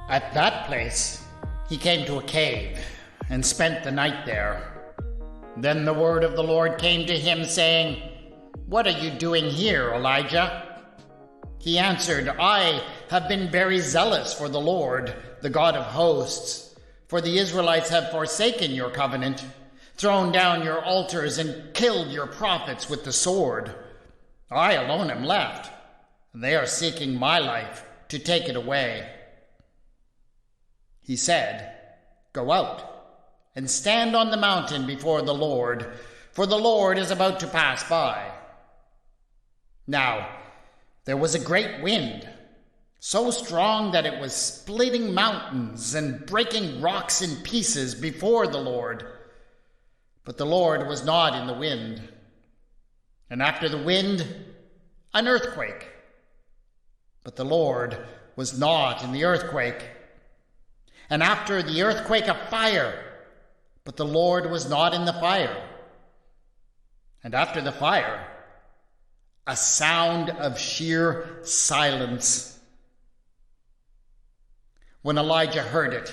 At that place, he came to a cave and spent the night there. Then the word of the Lord came to him, saying, "What are you doing here, Elijah?" He answered, "I have been very zealous for the Lord, the God of hosts. For the Israelites have forsaken your covenant, thrown down your altars, and killed your prophets with the sword. I alone am left, and they are seeking my life to take it away." He said, "Go out and stand on the mountain before the Lord, for the Lord is about to pass by." Now, there was a great wind, so strong that it was splitting mountains and breaking rocks in pieces before the Lord. But the Lord was not in the wind. And after the wind, an earthquake. But the Lord was not in the earthquake. And after the earthquake, a fire. But the Lord was not in the fire. And after the fire, a sound of sheer silence. When Elijah heard it,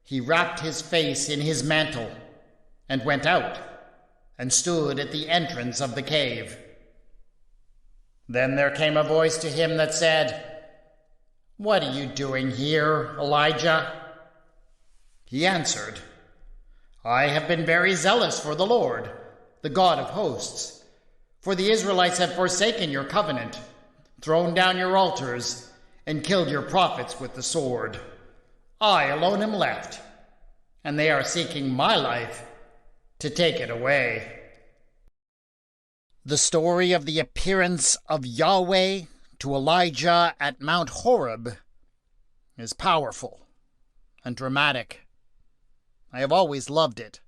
he wrapped his face in his mantle and went out and stood at the entrance of the cave. Then there came a voice to him that said, "What are you doing here, Elijah?" He answered, "I have been very zealous for the Lord, the God of hosts. For the Israelites have forsaken your covenant, thrown down your altars, and killed your prophets with the sword. I alone am left, and they are seeking my life to take it away." The story of the appearance of Yahweh to Elijah at Mount Horeb is powerful and dramatic. I have always loved it.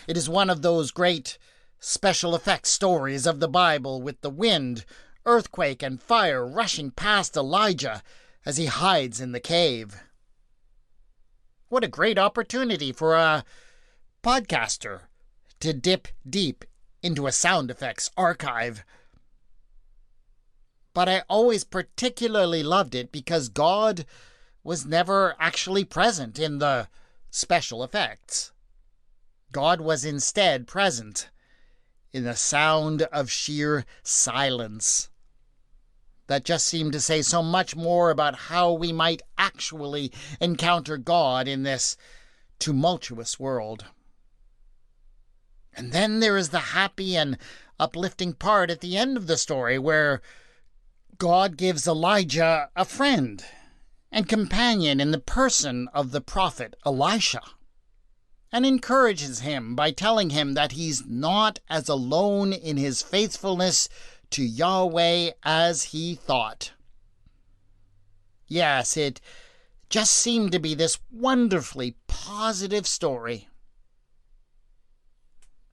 It is one of those great special effects stories of the Bible, with the wind, earthquake, and fire rushing past Elijah as he hides in the cave. What a great opportunity for a podcaster to dip deep into a sound effects archive. But I always particularly loved it because God was never actually present in the special effects. God was instead present in the sound of sheer silence. That just seemed to say so much more about how we might actually encounter God in this tumultuous world. And then there is the happy and uplifting part at the end of the story where God gives Elijah a friend and companion in the person of the prophet Elisha, and encourages him by telling him that he's not as alone in his faithfulness to Yahweh as he thought. Yes, it just seemed to be this wonderfully positive story.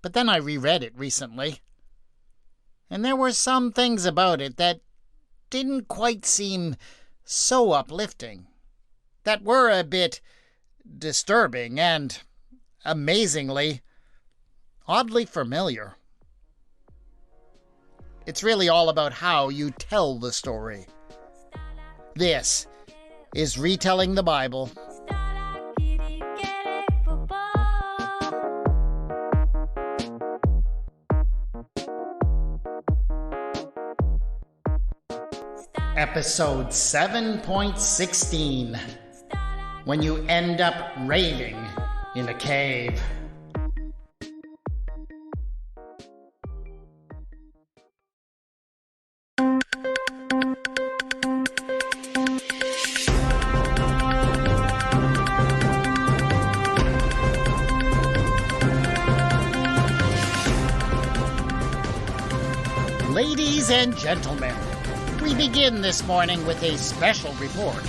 But then I reread it recently, and there were some things about it that didn't quite seem so uplifting, that were a bit disturbing and, amazingly, oddly familiar. It's really all about how you tell the story. This is Retelling the Bible. Episode 7.16, when you end up raving in a cave. Ladies and gentlemen, we begin this morning with a special report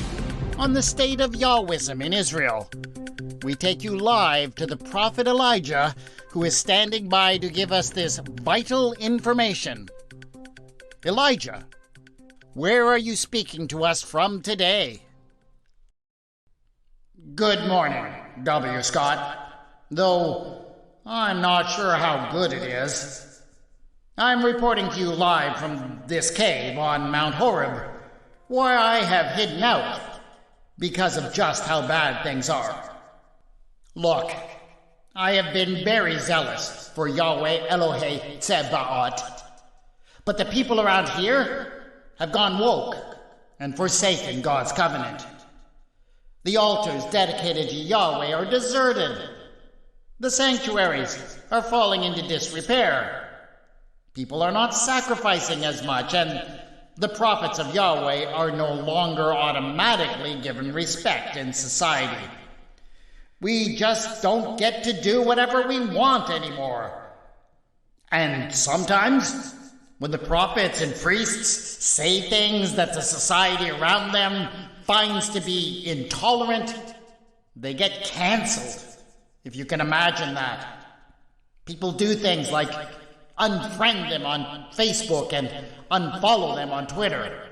on the state of Yahwism in Israel. We take you live to the prophet Elijah, who is standing by to give us this vital information. Elijah, where are you speaking to us from today? Good morning, W. Scott, though I'm not sure how good it is. I'm reporting to you live from this cave on Mount Horeb, where I have hidden out because of just how bad things are. Look, I have been very zealous for Yahweh Elohei Tsebaot, but the people around here have gone woke and forsaken God's covenant. The altars dedicated to Yahweh are deserted. The sanctuaries are falling into disrepair. People are not sacrificing as much, and the prophets of Yahweh are no longer automatically given respect in society. We just don't get to do whatever we want anymore. And sometimes, when the prophets and priests say things that the society around them finds to be intolerant, they get cancelled, if you can imagine that. People do things like unfriend them on Facebook and unfollow them on Twitter.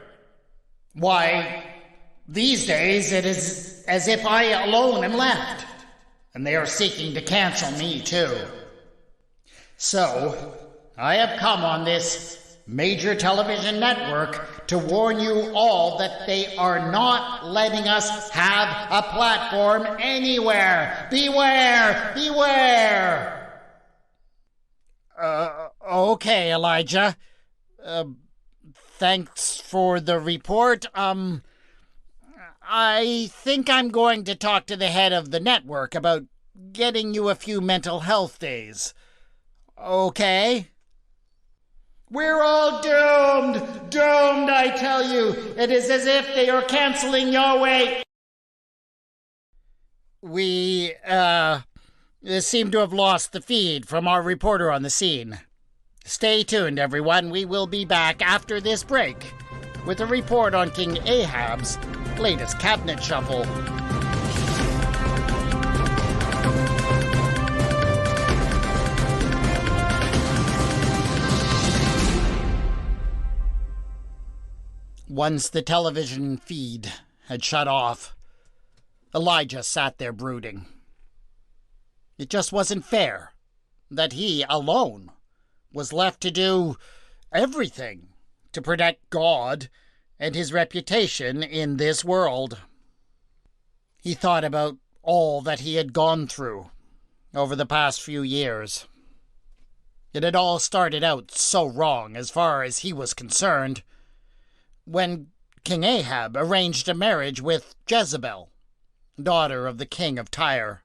Why, these days it is as if I alone am left, and they are seeking to cancel me too. So, I have come on this major television network to warn you all that they are not letting us have a platform anywhere. Beware! Beware! Okay, Elijah. Thanks for the report. I think I'm going to talk to the head of the network about getting you a few mental health days. Okay? We're all doomed! Doomed, I tell you! It is as if they are canceling Yahweh! We, seem to have lost the feed from our reporter on the scene. Stay tuned, everyone. We will be back after this break with a report on King Ahab's latest cabinet shuffle. Once the television feed had shut off, Elijah sat there brooding. It just wasn't fair that he alone was left to do everything to protect God and his reputation in this world. He thought about all that he had gone through over the past few years. It had all started out so wrong as far as he was concerned when King Ahab arranged a marriage with Jezebel, daughter of the king of Tyre.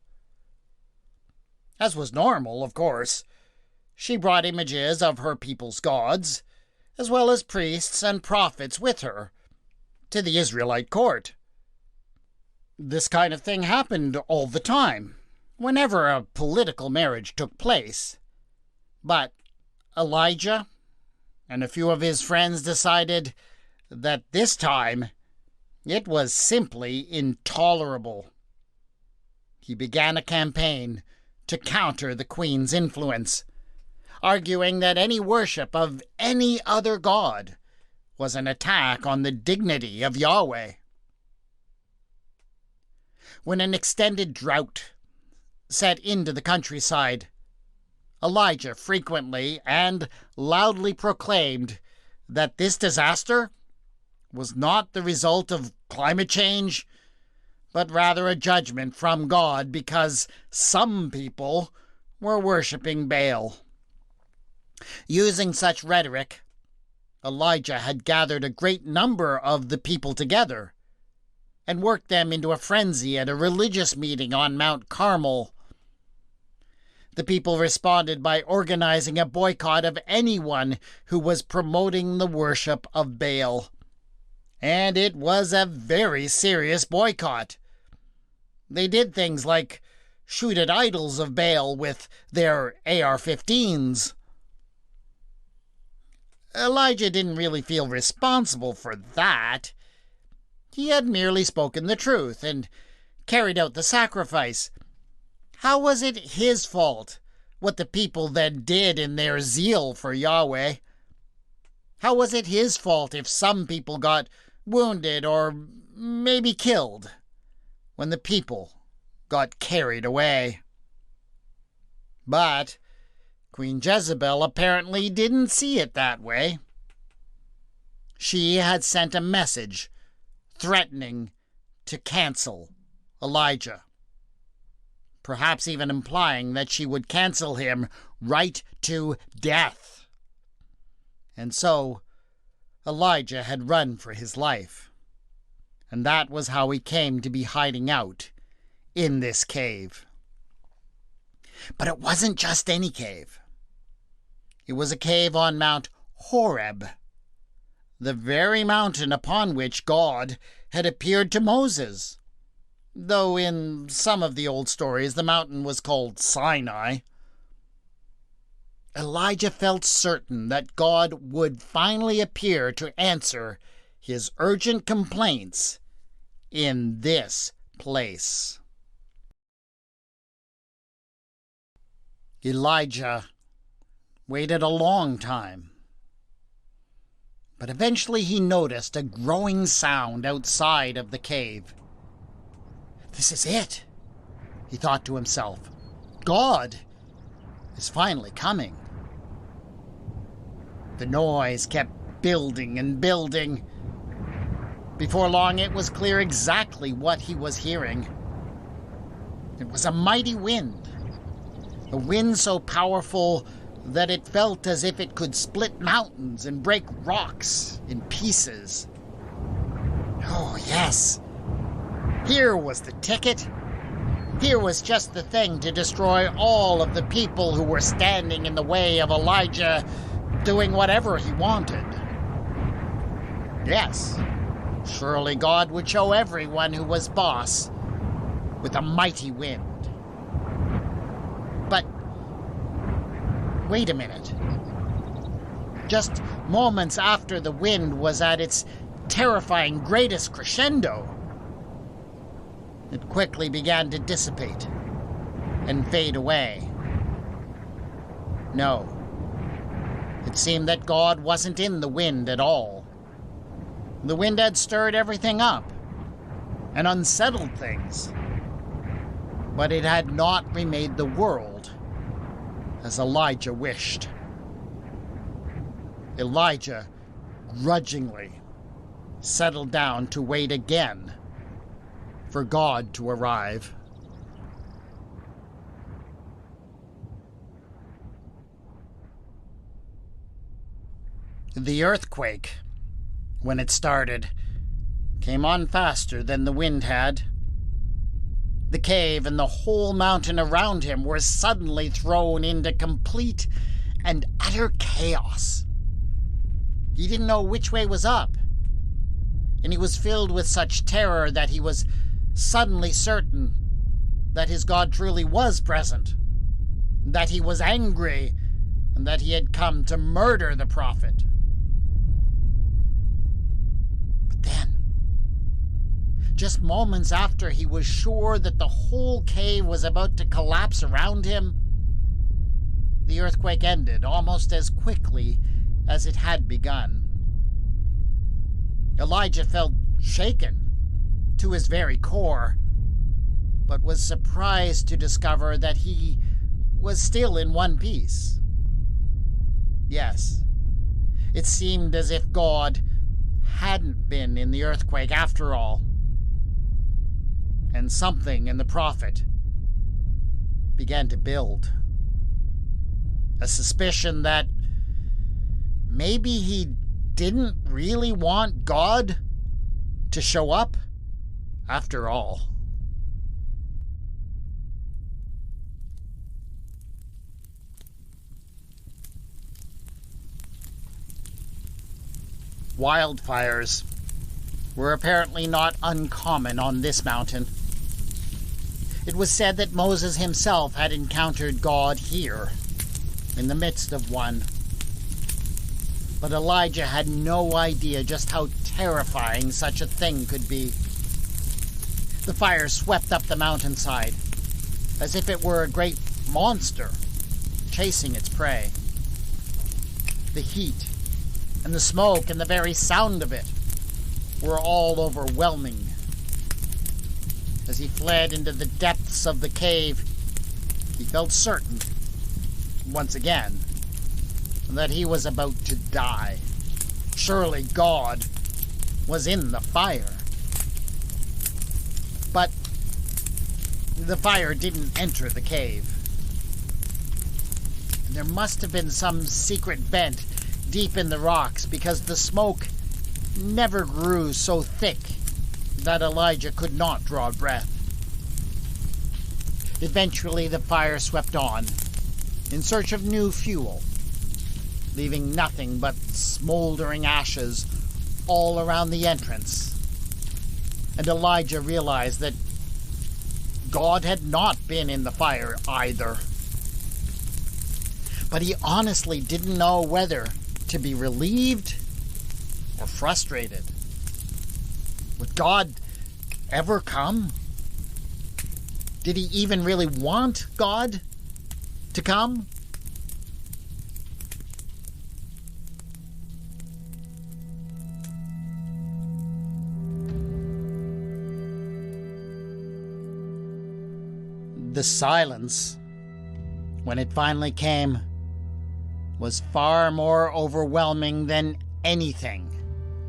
As was normal, of course, she brought images of her people's gods, as well as priests and prophets with her, to the Israelite court. This kind of thing happened all the time, whenever a political marriage took place. But Elijah and a few of his friends decided that this time it was simply intolerable. He began a campaign to counter the queen's influence, arguing that any worship of any other god was an attack on the dignity of Yahweh. When an extended drought set into the countryside, Elijah frequently and loudly proclaimed that this disaster was not the result of climate change, but rather a judgment from God because some people were worshiping Baal. Using such rhetoric, Elijah had gathered a great number of the people together and worked them into a frenzy at a religious meeting on Mount Carmel. The people responded by organizing a boycott of anyone who was promoting the worship of Baal. And it was a very serious boycott. They did things like shoot at idols of Baal with their AR-15s. Elijah didn't really feel responsible for that. He had merely spoken the truth and carried out the sacrifice. How was it his fault what the people then did in their zeal for Yahweh? How was it his fault if some people got wounded or maybe killed when the people got carried away? But Queen Jezebel apparently didn't see it that way. She had sent a message threatening to cancel Elijah, perhaps even implying that she would cancel him right to death. And so Elijah had run for his life, and that was how he came to be hiding out in this cave. But it wasn't just any cave. It was a cave on Mount Horeb, the very mountain upon which God had appeared to Moses, though in some of the old stories the mountain was called Sinai. Elijah felt certain that God would finally appear to answer his urgent complaints in this place. Elijah waited a long time, but eventually he noticed a growing sound outside of the cave. "This is it," he thought to himself. "God is finally coming." The noise kept building and building. Before long, it was clear exactly what he was hearing. It was a mighty wind, a wind so powerful that it felt as if it could split mountains and break rocks in pieces. Oh, yes. Here was the ticket. Here was just the thing to destroy all of the people who were standing in the way of Elijah doing whatever he wanted. Yes, surely God would show everyone who was boss with a mighty wind. But wait a minute. Just moments after the wind was at its terrifying greatest crescendo, it quickly began to dissipate and fade away. No, it seemed that God wasn't in the wind at all. The wind had stirred everything up and unsettled things, but it had not remade the world as Elijah wished. Elijah grudgingly settled down to wait again for God to arrive. The earthquake, when it started, came on faster than the wind had. The cave and the whole mountain around him were suddenly thrown into complete and utter chaos. He didn't know which way was up, and he was filled with such terror that he was suddenly certain that his God truly was present, that he was angry, and that he had come to murder the prophet. But then, just moments after he was sure that the whole cave was about to collapse around him, the earthquake ended almost as quickly as it had begun. Elijah felt shaken to his very core, but was surprised to discover that he was still in one piece. Yes, it seemed as if God hadn't been in the earthquake after all. And something in the prophet began to build. A suspicion that maybe he didn't really want God to show up after all. Wildfires were apparently not uncommon on this mountain. It was said that Moses himself had encountered God here, in the midst of one. But Elijah had no idea just how terrifying such a thing could be. The fire swept up the mountainside, as if it were a great monster chasing its prey. The heat and the smoke and the very sound of it were all overwhelming. As he fled into the depths of the cave, he felt certain, once again, that he was about to die. Surely God was in the fire. The fire didn't enter the cave. There must have been some secret vent deep in the rocks, because the smoke never grew so thick that Elijah could not draw breath. Eventually the fire swept on, in search of new fuel, leaving nothing but smoldering ashes all around the entrance. And Elijah realized that God had not been in the fire either. But he honestly didn't know whether to be relieved or frustrated. Would God ever come? Did he even really want God to come? The silence, when it finally came, was far more overwhelming than anything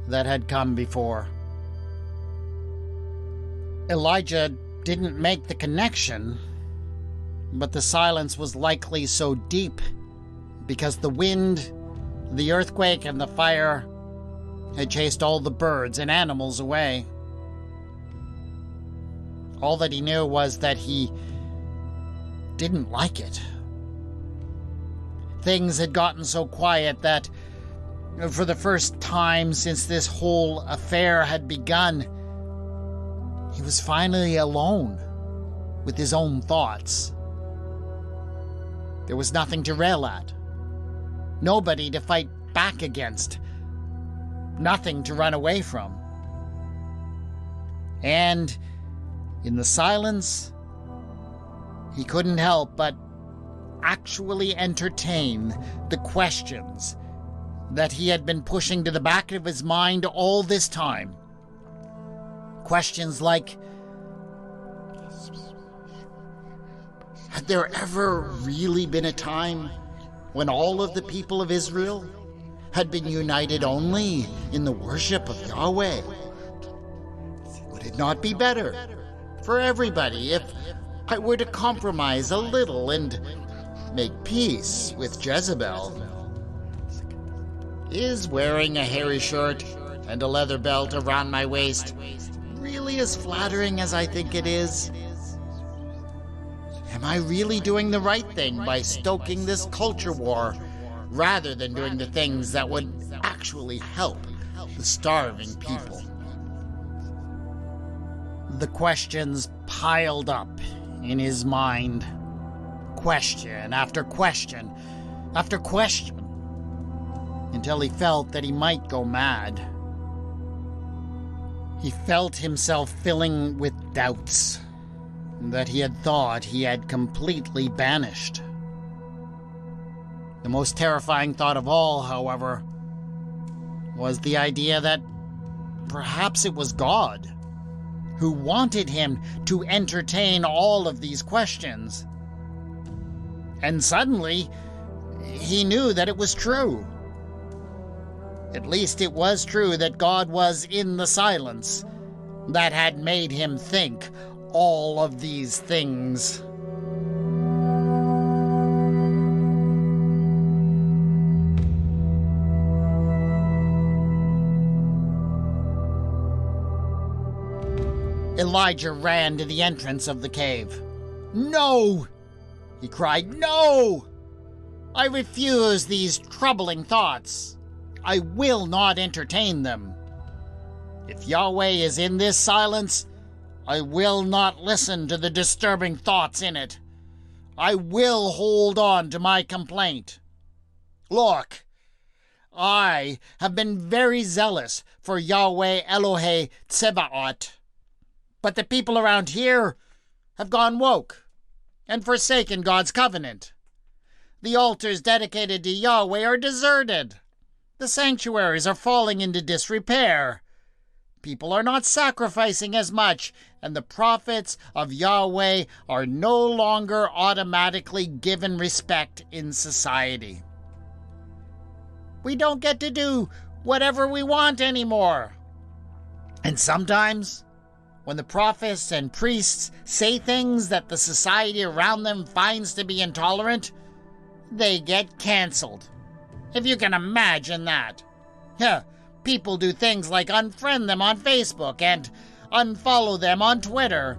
that had come before. Elijah didn't make the connection, but the silence was likely so deep because the wind, the earthquake, and the fire had chased all the birds and animals away. All that he knew was that he didn't like it. Things had gotten so quiet that, for the first time since this whole affair had begun, he was finally alone with his own thoughts. There was nothing to rail at, nobody to fight back against, nothing to run away from. And in the silence, he couldn't help but actually entertain the questions that he had been pushing to the back of his mind all this time. Questions like, had there ever really been a time when all of the people of Israel had been united only in the worship of Yahweh? Would it not be better for everybody if I were to compromise a little and make peace with Jezebel? Is wearing a hairy shirt and a leather belt around my waist really as flattering as I think it is? Am I really doing the right thing by stoking this culture war rather than doing the things that would actually help the starving people? The questions piled up in his mind. Question after question after question, until he felt that he might go mad. He felt himself filling with doubts that he had thought he had completely banished. The most terrifying thought of all, however, was the idea that perhaps it was God who wanted him to entertain all of these questions. And suddenly, he knew that it was true. At least it was true that God was in the silence that had made him think all of these things. Elijah ran to the entrance of the cave. "No!" he cried. "No! I refuse these troubling thoughts. I will not entertain them. If Yahweh is in this silence, I will not listen to the disturbing thoughts in it. I will hold on to my complaint. Look, I have been very zealous for Yahweh Elohei Tsebaot, but the people around here have gone woke and forsaken God's covenant. The altars dedicated to Yahweh are deserted. The sanctuaries are falling into disrepair. People are not sacrificing as much, and the prophets of Yahweh are no longer automatically given respect in society. We don't get to do whatever we want anymore. And sometimes when the prophets and priests say things that the society around them finds to be intolerant, they get canceled. If you can imagine that. People do things like unfriend them on Facebook and unfollow them on Twitter.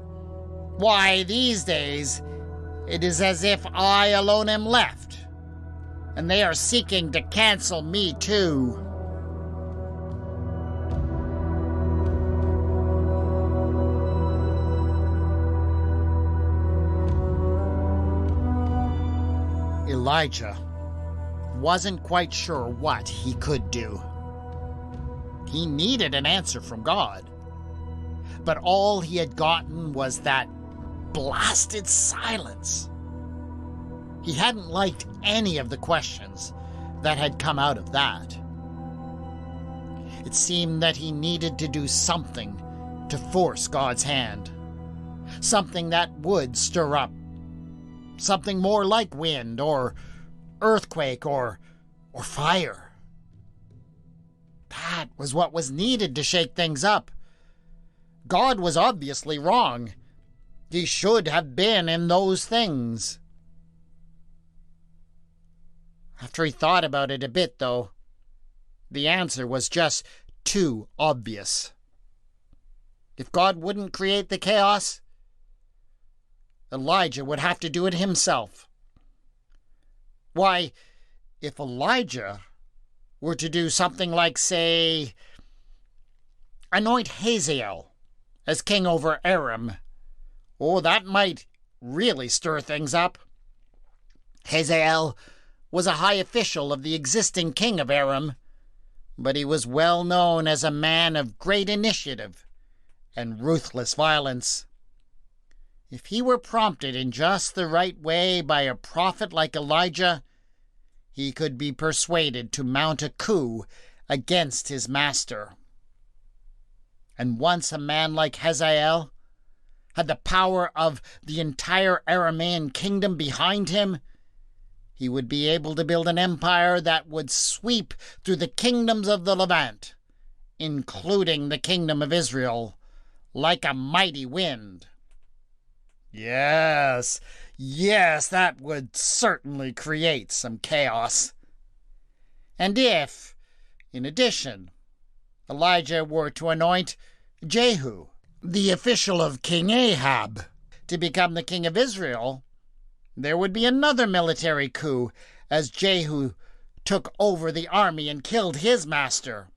Why, these days, it is as if I alone am left, and they are seeking to cancel me too. Elijah wasn't quite sure what he could do. He needed an answer from God, but all he had gotten was that blasted silence. He hadn't liked any of the questions that had come out of that. It seemed that he needed to do something to force God's hand, something that would stir up, something more like wind or earthquake or fire. That was what was needed to shake things up. God was obviously wrong. He should have been in those things. After he thought about it a bit, though, the answer was just too obvious. If God wouldn't create the chaos, Elijah would have to do it himself. Why, if Elijah were to do something like, say, anoint Hazael as king over Aram, that might really stir things up. Hazael was a high official of the existing king of Aram, but he was well known as a man of great initiative and ruthless violence. If he were prompted in just the right way by a prophet like Elijah, he could be persuaded to mount a coup against his master. And once a man like Hazael had the power of the entire Aramean kingdom behind him, he would be able to build an empire that would sweep through the kingdoms of the Levant, including the kingdom of Israel, like a mighty wind. Yes, that would certainly create some chaos. And if, in addition, Elijah were to anoint Jehu, the official of King Ahab, to become the king of Israel, there would be another military coup as Jehu took over the army and killed his master.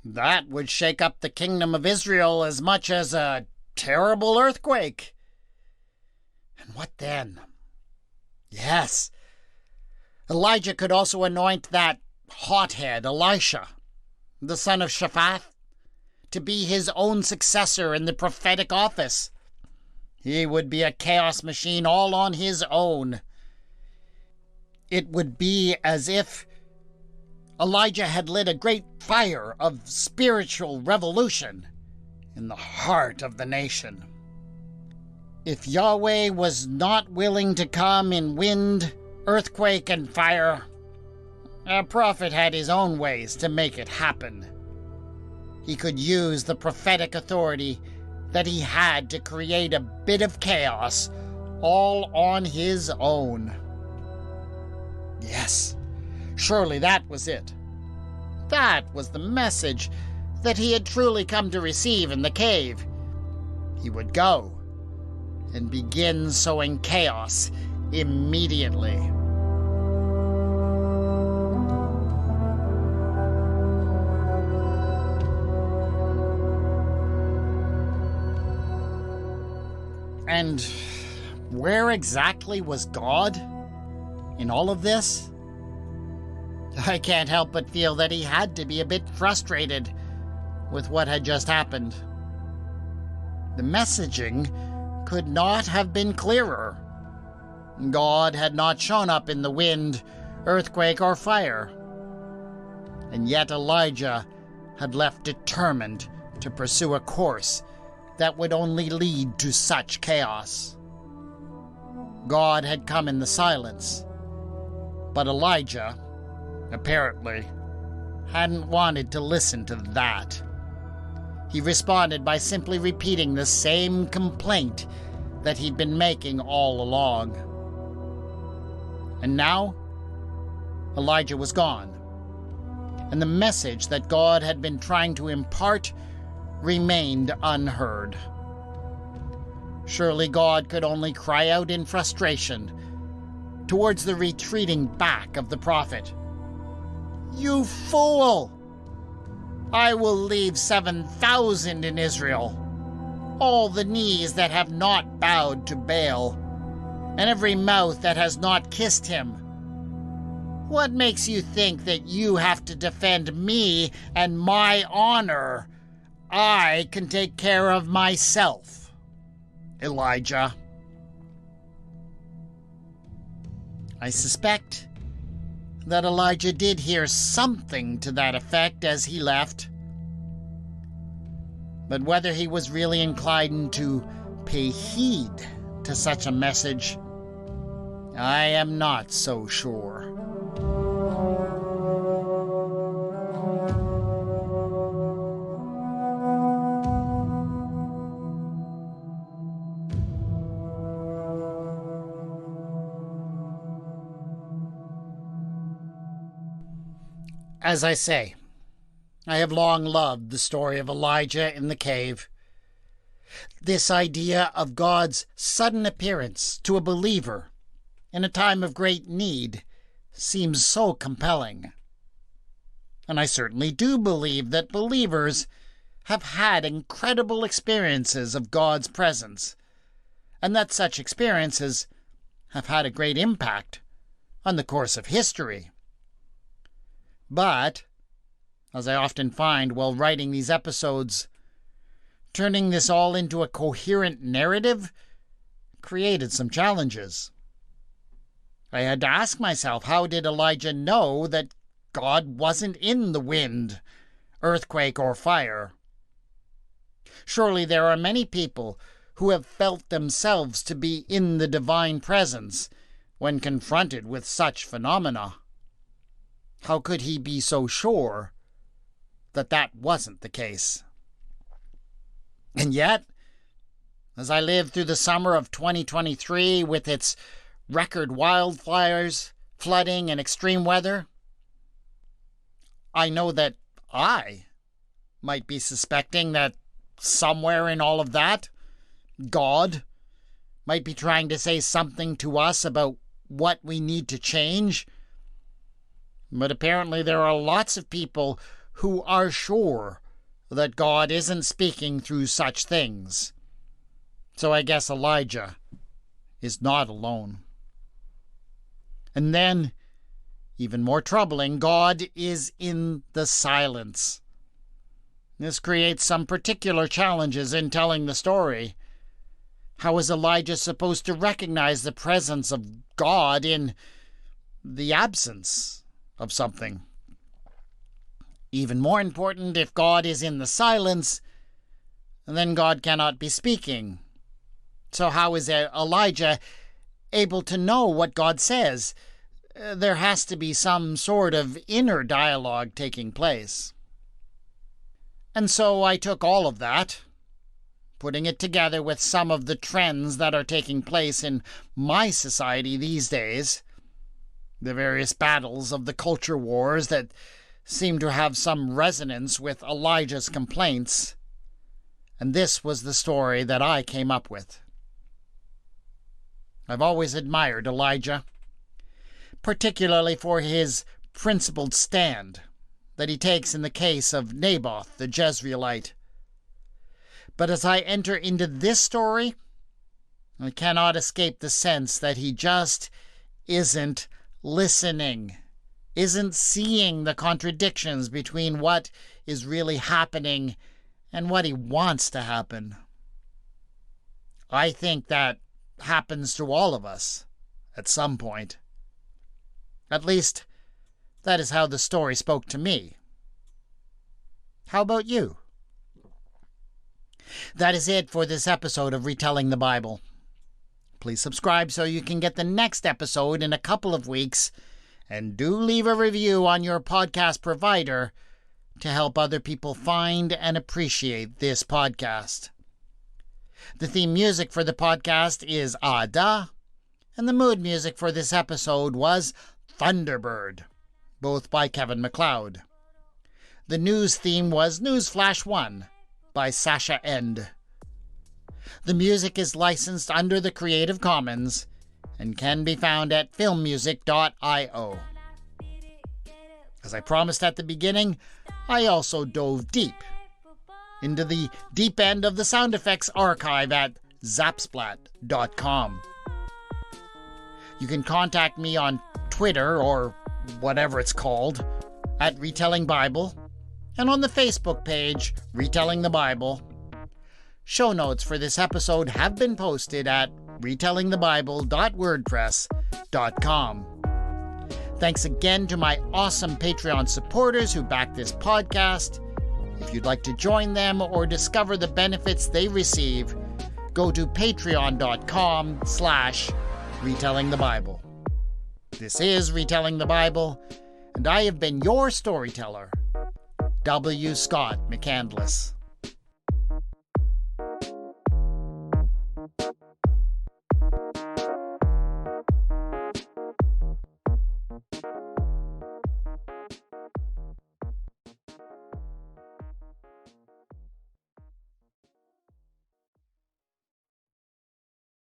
That would shake up the kingdom of Israel as much as a terrible earthquake. And what then? Yes, Elijah could also anoint that hothead Elisha, the son of Shaphat, to be his own successor in the prophetic office. He would be a chaos machine all on his own. It would be as if Elijah had lit a great fire of spiritual revolution in the heart of the nation. If Yahweh was not willing to come in wind, earthquake, and fire, a prophet had his own ways to make it happen. He could use the prophetic authority that he had to create a bit of chaos all on his own. Yes, surely that was it. That was the message that he had truly come to receive in the cave. He would go and begin sowing chaos immediately. And where exactly was God in all of this? I can't help but feel that he had to be a bit frustrated with what had just happened. The messaging could not have been clearer. God had not shown up in the wind, earthquake, or fire. And yet Elijah had left determined to pursue a course that would only lead to such chaos. God had come in the silence, but Elijah, apparently, hadn't wanted to listen to that. He responded by simply repeating the same complaint that he'd been making all along. And now, Elijah was gone, and the message that God had been trying to impart remained unheard. Surely God could only cry out in frustration towards the retreating back of the prophet. "You fool! I will leave 7,000 in Israel, all the knees that have not bowed to Baal, and every mouth that has not kissed him. What makes you think that you have to defend me and my honor? I can take care of myself, Elijah." I suspect that Elijah did hear something to that effect as he left. But whether he was really inclined to pay heed to such a message, I am not so sure. As I say, I have long loved the story of Elijah in the cave. This idea of God's sudden appearance to a believer in a time of great need seems so compelling. And I certainly do believe that believers have had incredible experiences of God's presence, and that such experiences have had a great impact on the course of history. But, as I often find while writing these episodes, turning this all into a coherent narrative created some challenges. I had to ask myself, how did Elijah know that God wasn't in the wind, earthquake, or fire? Surely there are many people who have felt themselves to be in the divine presence when confronted with such phenomena. How could he be so sure that that wasn't the case? And yet, as I lived through the summer of 2023 with its record wildfires, flooding, and extreme weather, I know that I might be suspecting that somewhere in all of that, God might be trying to say something to us about what we need to change. But apparently there are lots of people who are sure that God isn't speaking through such things. So I guess Elijah is not alone. And then, even more troubling, God is in the silence. This creates some particular challenges in telling the story. How is Elijah supposed to recognize the presence of God in the absence of something? Even more important, if God is in the silence, then God cannot be speaking. So how is Elijah able to know what God says? There has to be some sort of inner dialogue taking place. And so I took all of that, putting it together with some of the trends that are taking place in my society these days, the various battles of the culture wars that seem to have some resonance with Elijah's complaints, and this was the story that I came up with. I've always admired Elijah, particularly for his principled stand that he takes in the case of Naboth the Jezreelite. But as I enter into this story, I cannot escape the sense that he just isn't listening, isn't seeing the contradictions between what is really happening and what he wants to happen. I think that happens to all of us at some point. At least, that is how the story spoke to me. How about you? That is it for this episode of Retelling the Bible. Please subscribe so you can get the next episode in a couple of weeks, and do leave a review on your podcast provider to help other people find and appreciate this podcast. The theme music for the podcast is Ada, and the mood music for this episode was Thunderbird, both by Kevin MacLeod. The news theme was Newsflash 1 by Sasha End. The music is licensed under the Creative Commons and can be found at filmmusic.io. As I promised at the beginning, I also dove deep into the deep end of the sound effects archive at zapsplat.com. You can contact me on Twitter, or whatever it's called, at Retelling Bible, and on the Facebook page, Retelling the Bible. Show notes for this episode have been posted at retellingthebible.wordpress.com. Thanks again to my awesome Patreon supporters who back this podcast. If you'd like to join them or discover the benefits they receive, go to patreon.com/retellingthebible. This is Retelling the Bible, and I have been your storyteller, W. Scott McCandless.